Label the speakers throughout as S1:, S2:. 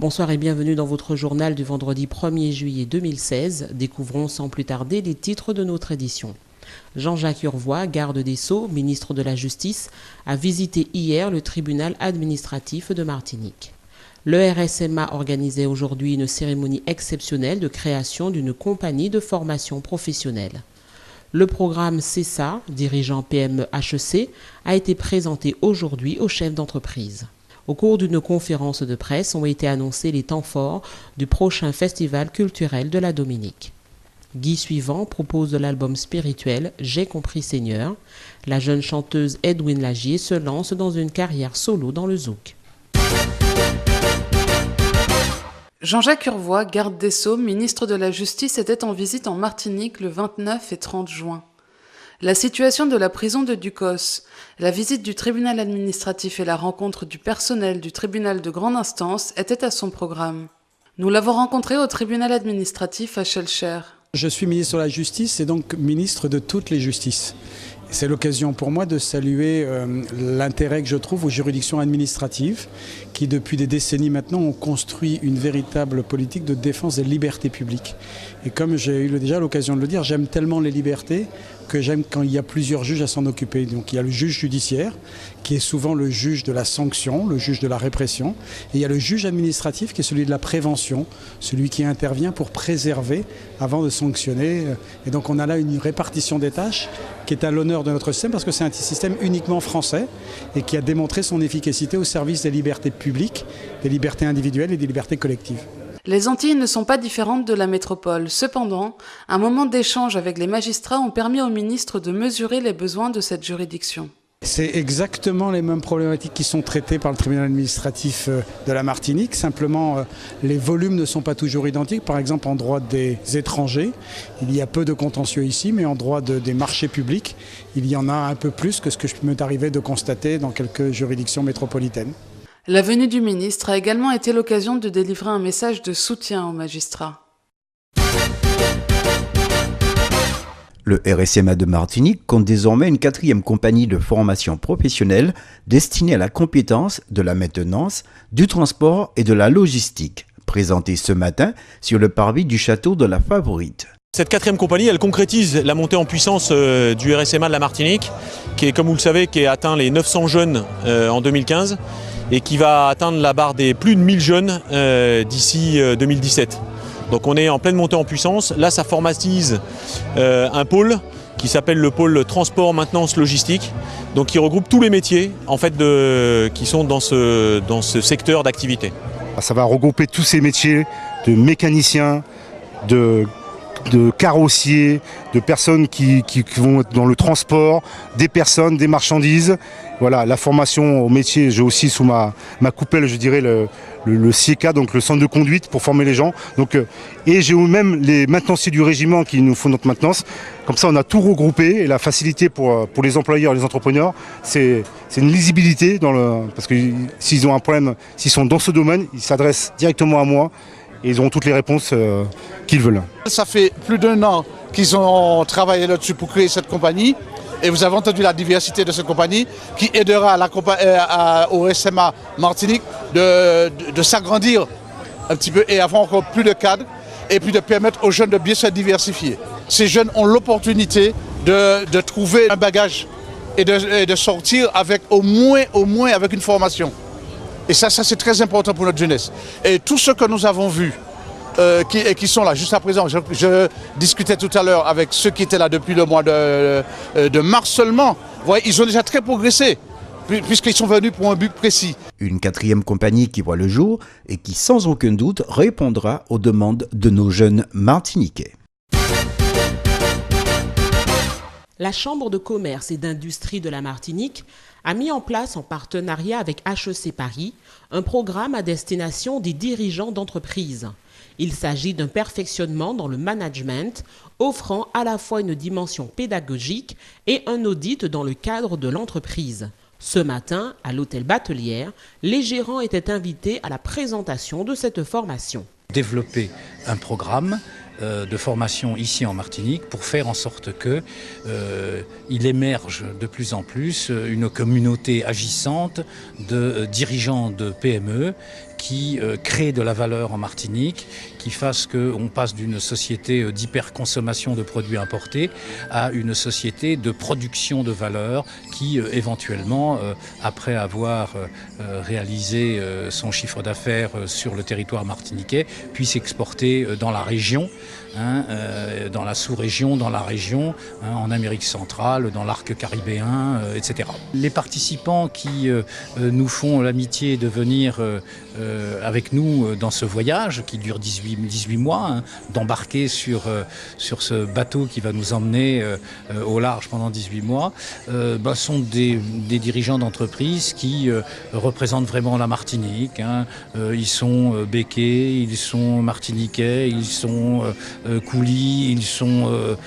S1: Bonsoir et bienvenue dans votre journal du vendredi 1er juillet 2016. Découvrons sans plus tarder les titres de notre édition. Jean-Jacques Urvois, garde des Sceaux, ministre de la Justice, a visité hier le tribunal administratif de Martinique. Le RSMA organisait aujourd'hui une cérémonie exceptionnelle de création d'une compagnie de formation professionnelle. Le programme CESA, dirigeant PME HEC, a été présenté aujourd'hui aux chefs d'entreprise. Au cours d'une conférence de presse ont été annoncés les temps forts du prochain festival culturel de la Dominique. Guy Suivant propose de l'album spirituel « J'ai compris Seigneur ». La jeune chanteuse Edwin Lagier se lance dans une carrière solo dans le zouk.
S2: Jean-Jacques Urvois, garde des Sceaux, ministre de la Justice, était en visite en Martinique le 29 et 30 juin. La situation de la prison de Ducos, la visite du tribunal administratif et la rencontre du personnel du tribunal de grande instance étaient à son programme. Nous l'avons rencontré au tribunal administratif à Schœlcher.
S3: Je suis ministre de la Justice et donc ministre de toutes les justices. C'est l'occasion pour moi de saluer l'intérêt que je trouve aux juridictions administratives qui, depuis des décennies maintenant, ont construit une véritable politique de défense des libertés publiques. Et comme j'ai eu déjà l'occasion de le dire, j'aime tellement les libertés que j'aime quand il y a plusieurs juges à s'en occuper. Donc il y a le juge judiciaire, qui est souvent le juge de la sanction, le juge de la répression. Et il y a le juge administratif, qui est celui de la prévention, celui qui intervient pour préserver avant de sanctionner. Et donc on a là une répartition des tâches qui est à l'honneur de notre système, parce que c'est un système uniquement français et qui a démontré son efficacité au service des libertés publiques, des libertés individuelles et des libertés collectives.
S2: Les Antilles ne sont pas différentes de la métropole. Cependant, un moment d'échange avec les magistrats ont permis au ministre de mesurer les besoins de cette juridiction.
S3: C'est exactement les mêmes problématiques qui sont traitées par le tribunal administratif de la Martinique. Simplement, les volumes ne sont pas toujours identiques. Par exemple, en droit des étrangers, il y a peu de contentieux ici, mais en droit des marchés publics, il y en a un peu plus que ce que je m'est arrivé de constater dans quelques juridictions métropolitaines.
S2: La venue du ministre a également été l'occasion de délivrer un message de soutien aux magistrats.
S4: Le RSMA de Martinique compte désormais une 4e compagnie de formation professionnelle destinée à la compétence de la maintenance, du transport et de la logistique, présentée ce matin sur le parvis du château de la Favorite.
S5: Cette 4e compagnie, elle concrétise la montée en puissance du RSMA de la Martinique, qui est, comme vous le savez, qui a atteint les 900 jeunes en 2015 et qui va atteindre la barre des plus de 1000 jeunes d'ici 2017. Donc on est en pleine montée en puissance. Là, ça formatise un pôle qui s'appelle le pôle transport, maintenance, logistique, donc qui regroupe tous les métiers en fait, qui sont dans ce secteur d'activité.
S6: Ça va regrouper tous ces métiers de mécaniciens, de carrossiers, de personnes qui vont être dans le transport, des personnes, des marchandises. Voilà, la formation au métier, j'ai aussi sous ma coupelle, je dirais, le CIECA, donc le centre de conduite pour former les gens. Donc, et j'ai même les maintenanciers du régiment qui nous font notre maintenance. Comme ça, on a tout regroupé et la facilité pour les employeurs et les entrepreneurs, c'est une lisibilité, parce que s'ils ont un problème, s'ils sont dans ce domaine, ils s'adressent directement à moi. Et ils auront toutes les réponses qu'ils veulent.
S7: Ça fait plus d'1 an qu'ils ont travaillé là-dessus pour créer cette compagnie. Et vous avez entendu la diversité de cette compagnie qui aidera au RSMA Martinique de s'agrandir un petit peu et avoir encore plus de cadres et puis de permettre aux jeunes de bien se diversifier. Ces jeunes ont l'opportunité de trouver un bagage et de sortir avec au moins avec une formation. Et ça c'est très important pour notre jeunesse. Et tous ceux que nous avons vus, qui sont là juste à présent, je discutais tout à l'heure avec ceux qui étaient là depuis le mois de mars seulement, voyez, ils ont déjà très progressé, puisqu'ils sont venus pour un but précis.
S4: Une 4e compagnie qui voit le jour et qui sans aucun doute répondra aux demandes de nos jeunes Martiniquais.
S1: La Chambre de commerce et d'industrie de la Martinique a mis en place, en partenariat avec HEC Paris, un programme à destination des dirigeants d'entreprises. Il s'agit d'un perfectionnement dans le management, offrant à la fois une dimension pédagogique et un audit dans le cadre de l'entreprise. Ce matin, à l'hôtel Batelière, les gérants étaient invités à la présentation de cette formation.
S8: Développer un programme de formation ici en Martinique pour faire en sorte qu'il émerge de plus en plus une communauté agissante de dirigeants de PME qui crée de la valeur en Martinique, qui fasse qu'on passe d'une société d'hyperconsommation de produits importés à une société de production de valeur qui éventuellement, après avoir réalisé son chiffre d'affaires sur le territoire martiniquais, puisse exporter dans la région, dans la sous-région, dans la région, en Amérique centrale, dans l'arc caribéen, etc. Les participants qui nous font l'amitié de venir avec nous dans ce voyage qui dure 18 mois, d'embarquer sur ce bateau qui va nous emmener au large pendant 18 mois, sont des dirigeants d'entreprise qui représentent vraiment la Martinique. Ils sont béquets, ils sont martiniquais, ils sont coulis, ils sont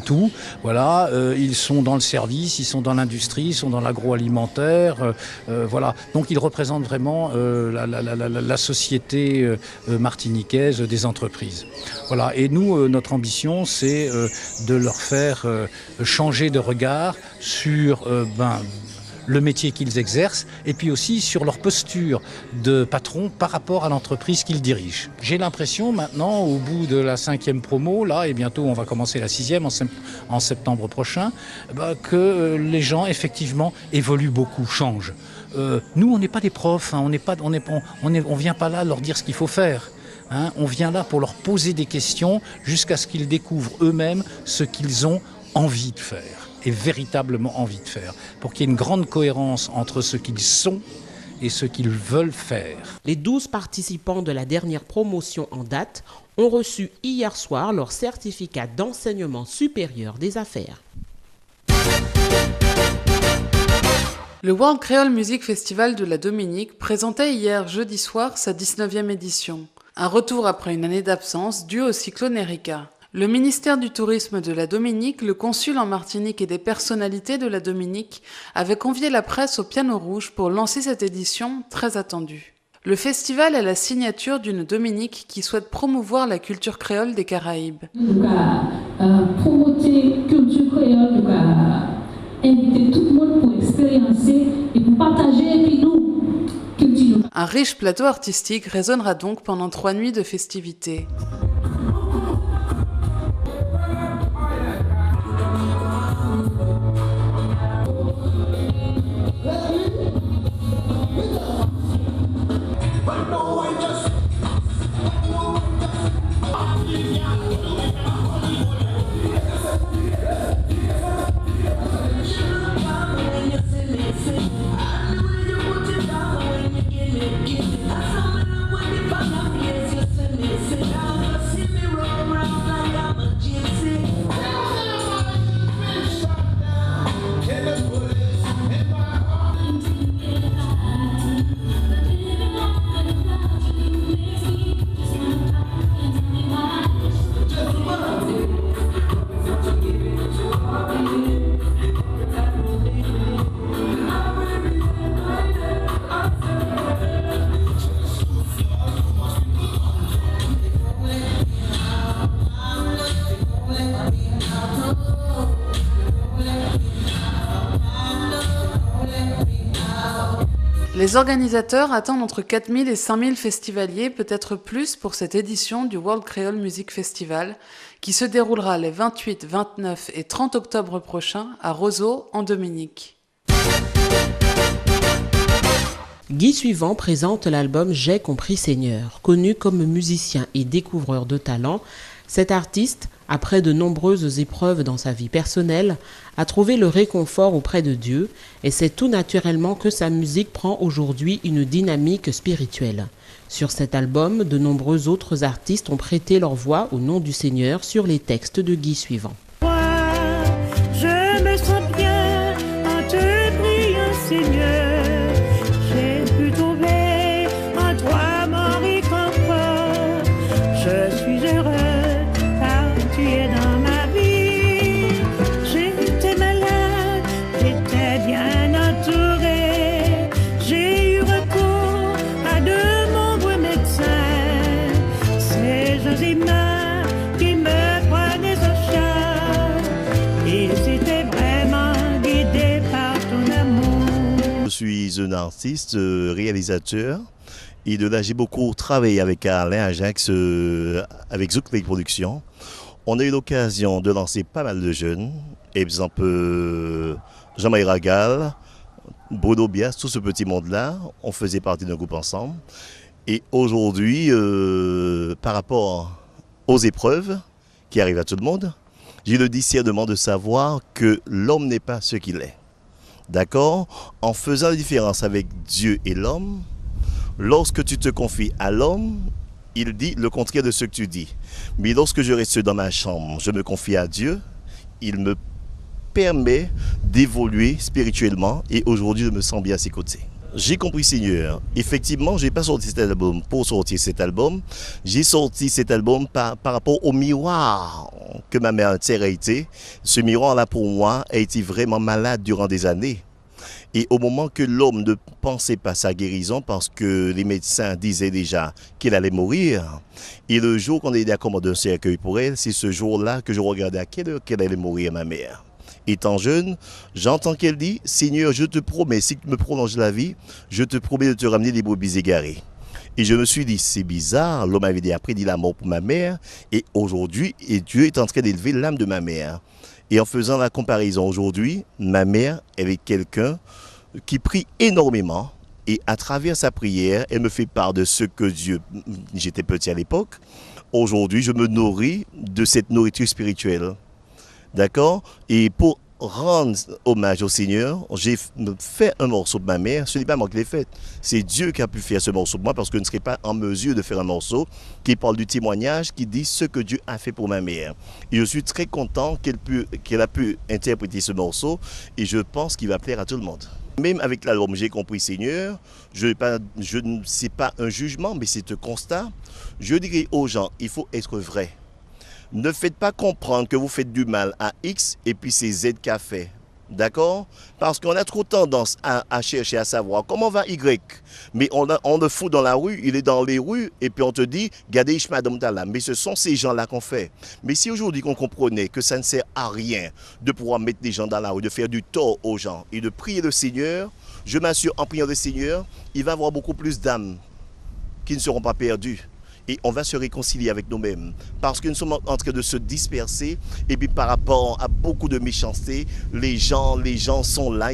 S8: tout. Voilà, ils sont dans le service, ils sont dans l'industrie, ils sont dans l'agroalimentaire. Voilà, donc ils représentent vraiment la société martiniquaise des entreprises. Voilà, et nous, notre ambition, c'est de leur faire changer de regard sur le métier qu'ils exercent et puis aussi sur leur posture de patron par rapport à l'entreprise qu'ils dirigent. J'ai l'impression maintenant, au bout de la 5e promo, là, et bientôt on va commencer la 6e en septembre prochain, que les gens effectivement évoluent beaucoup, changent. Nous, on n'est pas des profs, on vient pas là leur dire ce qu'il faut faire. On vient là pour leur poser des questions jusqu'à ce qu'ils découvrent eux-mêmes ce qu'ils ont envie de faire. Et véritablement envie de faire, pour qu'il y ait une grande cohérence entre ce qu'ils sont et ce qu'ils veulent faire.
S1: Les 12 participants de la dernière promotion en date ont reçu hier soir leur certificat d'enseignement supérieur des affaires.
S2: Le World Creole Music Festival de la Dominique présentait hier jeudi soir sa 19e édition. Un retour après une année d'absence due au cyclone Erika. Le ministère du Tourisme de la Dominique, le consul en Martinique et des personnalités de la Dominique avaient convié la presse au piano rouge pour lancer cette édition très attendue. Le festival est la signature d'une Dominique qui souhaite promouvoir la culture créole des Caraïbes.
S9: Nous allons promouvoir la culture créole, nous allons inviter tout le monde pour expériencer et pour partager avec nous culture.
S2: Un riche plateau artistique résonnera donc pendant 3 nuits de festivités. Les organisateurs attendent entre 4000 et 5000 festivaliers, peut-être plus, pour cette édition du World Creole Music Festival, qui se déroulera les 28, 29 et 30 octobre prochains à Roseau, en Dominique.
S1: Guy Suivant présente l'album J'ai compris Seigneur. Connu comme musicien et découvreur de talent, cet artiste, après de nombreuses épreuves dans sa vie personnelle, a trouvé le réconfort auprès de Dieu et c'est tout naturellement que sa musique prend aujourd'hui une dynamique spirituelle. Sur cet album, de nombreux autres artistes ont prêté leur voix au nom du Seigneur sur les textes de Guy Suivant.
S10: Je me sens bien en te priant, Seigneur. J'ai pu trouver en toi mon réconfort. Je suis heureux. Tu es dans ma vie, j'étais malade, j'étais bien entourée, j'ai eu recours à de nombreux médecins, c'est Josimar qui me prenait en charge, et c'était vraiment guidé par ton amour.
S11: Je suis un artiste, réalisateur, Et de là, j'ai beaucoup travaillé avec Alain Ajax, avec Zouk Productions. On a eu l'occasion de lancer pas mal de jeunes. Exemple, Jean-Marie Ragal, Bruno Bias, tout ce petit monde-là, on faisait partie d'un groupe ensemble. Et aujourd'hui, par rapport aux épreuves qui arrivent à tout le monde, j'ai le discernement de savoir que l'homme n'est pas ce qu'il est. D'accord? En faisant la différence avec Dieu et l'homme, lorsque tu te confies à l'homme, il dit le contraire de ce que tu dis. Mais lorsque je reste dans ma chambre, je me confie à Dieu, il me permet d'évoluer spirituellement et aujourd'hui je me sens bien à ses côtés. J'ai compris Seigneur, effectivement je n'ai pas sorti cet album pour sortir cet album, j'ai sorti cet album par rapport au miroir que ma mère entière a été. Ce miroir là pour moi a été vraiment malade durant des années. Et au moment que l'homme ne pensait pas sa guérison parce que les médecins disaient déjà qu'il allait mourir, et le jour qu'on a aidé à commander un cercueil pour elle, c'est ce jour-là que je regardais à quelle heure qu'elle allait mourir, ma mère. Étant jeune, j'entends qu'elle dit « Seigneur, je te promets, si tu me prolonges la vie, je te promets de te ramener des brebis égarées. » Et je me suis dit, c'est bizarre, l'homme avait dit après dit la mort pour ma mère, et aujourd'hui, Dieu est en train d'élever l'âme de ma mère. Et en faisant la comparaison aujourd'hui, ma mère, elle est quelqu'un qui prie énormément, et à travers sa prière, elle me fait part de ce que Dieu, j'étais petit à l'époque, aujourd'hui je me nourris de cette nourriture spirituelle. D'accord? Et pour rendre hommage au Seigneur, j'ai fait un morceau de ma mère. Ce n'est pas moi qui l'ai fait. C'est Dieu qui a pu faire ce morceau de moi parce que je ne serais pas en mesure de faire un morceau qui parle du témoignage, qui dit ce que Dieu a fait pour ma mère. Et je suis très content qu'elle a pu interpréter ce morceau et je pense qu'il va plaire à tout le monde. Même avec l'album J'ai compris Seigneur, c'est pas un jugement, mais c'est un constat. Je dirais aux gens, il faut être vrai. Ne faites pas comprendre que vous faites du mal à X et puis c'est Z qui a fait. D'accord? Parce qu'on a trop tendance à chercher à savoir comment va Y. Mais on le fout dans la rue, il est dans les rues et puis on te dit, regardez Madame Tala. Mais ce sont ces gens-là qu'on fait. Mais si aujourd'hui qu'on comprenait que ça ne sert à rien de pouvoir mettre des gens dans la rue, de faire du tort aux gens et de prier le Seigneur, je m'assure en priant le Seigneur, il va y avoir beaucoup plus d'âmes qui ne seront pas perdues. Et on va se réconcilier avec nous-mêmes. Parce que nous sommes en train de se disperser. Et puis par rapport à beaucoup de méchanceté, les gens sont là,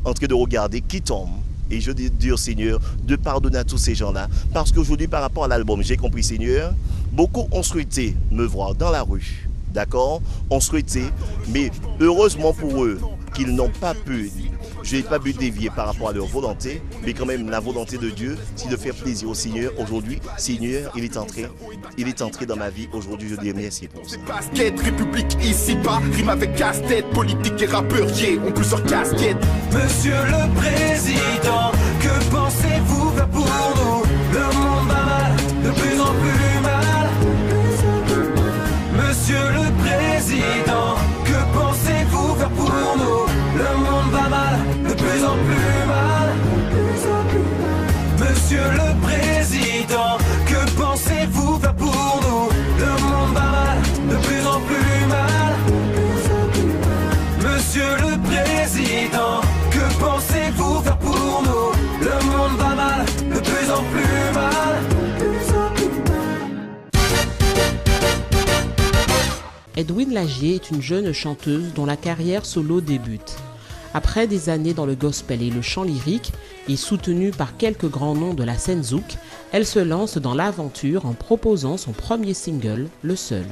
S11: en train de regarder qui tombe. Et je dis au Seigneur de pardonner à tous ces gens-là. Parce qu'aujourd'hui, par rapport à l'album J'ai compris Seigneur, beaucoup ont souhaité me voir dans la rue. D'accord? Ont souhaité, mais heureusement pour eux qu'ils n'ont pas pu. Je n'ai pas pu dévier par rapport à leur volonté, mais quand même la volonté de Dieu, c'est de faire plaisir au Seigneur. Aujourd'hui, Seigneur, il est entré dans ma vie. Aujourd'hui, je dis merci pour ça.
S12: Basket, République ici bas, rime avec casse-tête, politique et rappeur, ont plusieurs casquettes. Monsieur le Président, que pensez-vous faire pour nous? Le monde va mal, de plus en plus mal. Monsieur le Président, que pensez-vous faire pour nous? Le monde va mal, de plus en plus mal. Monsieur le Président, que pensez-vous faire pour nous? Le monde va mal, de plus en plus mal. Monsieur le Président, que pensez-vous faire pour nous? Le monde va mal, de plus en plus mal.
S1: Edwin Lagier est une jeune chanteuse dont la carrière solo débute. Après des années dans le gospel et le chant lyrique, et soutenue par quelques grands noms de la scène zouk, elle se lance dans l'aventure en proposant son premier single, Le Seul.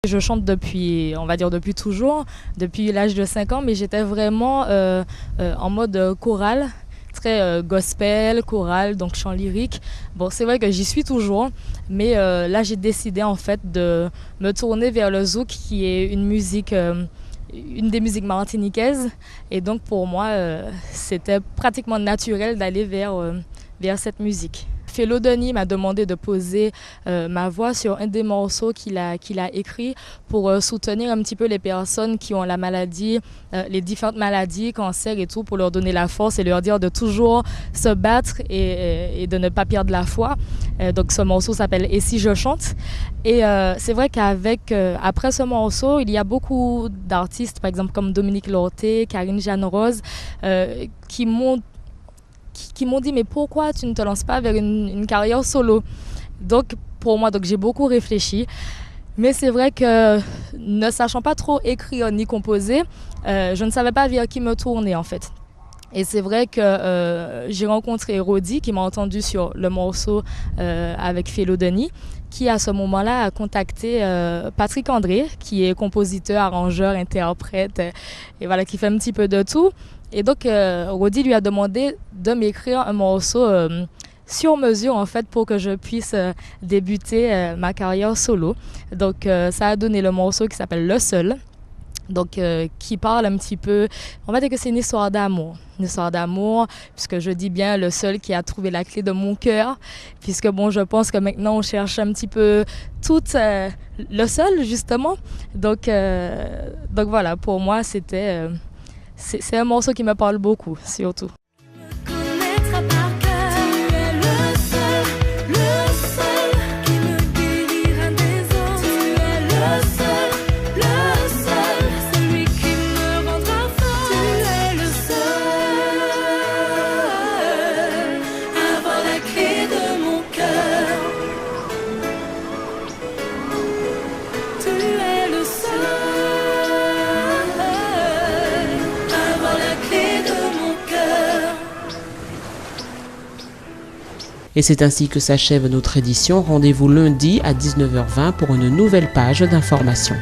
S13: Je chante depuis, on va dire depuis toujours, depuis l'âge de 5 ans, mais j'étais vraiment en mode chorale, très gospel, chorale, donc chant lyrique. Bon, c'est vrai que j'y suis toujours, mais là j'ai décidé en fait de me tourner vers le zouk qui est une musique, une des musiques martiniquaises. Et donc pour moi, c'était pratiquement naturel d'aller vers cette musique. Félo Denis m'a demandé de poser ma voix sur un des morceaux qu'il a écrit pour soutenir un petit peu les personnes qui ont la maladie, les différentes maladies, cancer et tout, pour leur donner la force et leur dire de toujours se battre et de ne pas perdre la foi. Donc ce morceau s'appelle « Et si je chante ?» Et c'est vrai après ce morceau, il y a beaucoup d'artistes, par exemple comme Dominique Lorté, Karine Jeanne Rose, qui m'ont dit « Mais pourquoi tu ne te lances pas vers une carrière solo ?» Donc pour moi, j'ai beaucoup réfléchi. Mais c'est vrai que ne sachant pas trop écrire ni composer, je ne savais pas vers qui me tourner en fait. Et c'est vrai que j'ai rencontré Rodi qui m'a entendu sur le morceau avec Félo Denis, qui à ce moment-là a contacté Patrick André, qui est compositeur, arrangeur, interprète, et voilà, qui fait un petit peu de tout. Et donc Rodi lui a demandé de m'écrire un morceau sur mesure en fait pour que je puisse débuter ma carrière solo. Donc ça a donné le morceau qui s'appelle Le Seul. Donc, qui parle un petit peu, on va dire que c'est une histoire d'amour, puisque je dis bien le seul qui a trouvé la clé de mon cœur, puisque bon, je pense que maintenant on cherche un petit peu tout le seul justement. Donc voilà, pour moi c'est un morceau qui me parle beaucoup surtout.
S1: Et c'est ainsi que s'achève notre édition. Rendez-vous lundi à 19h20 pour une nouvelle page d'information.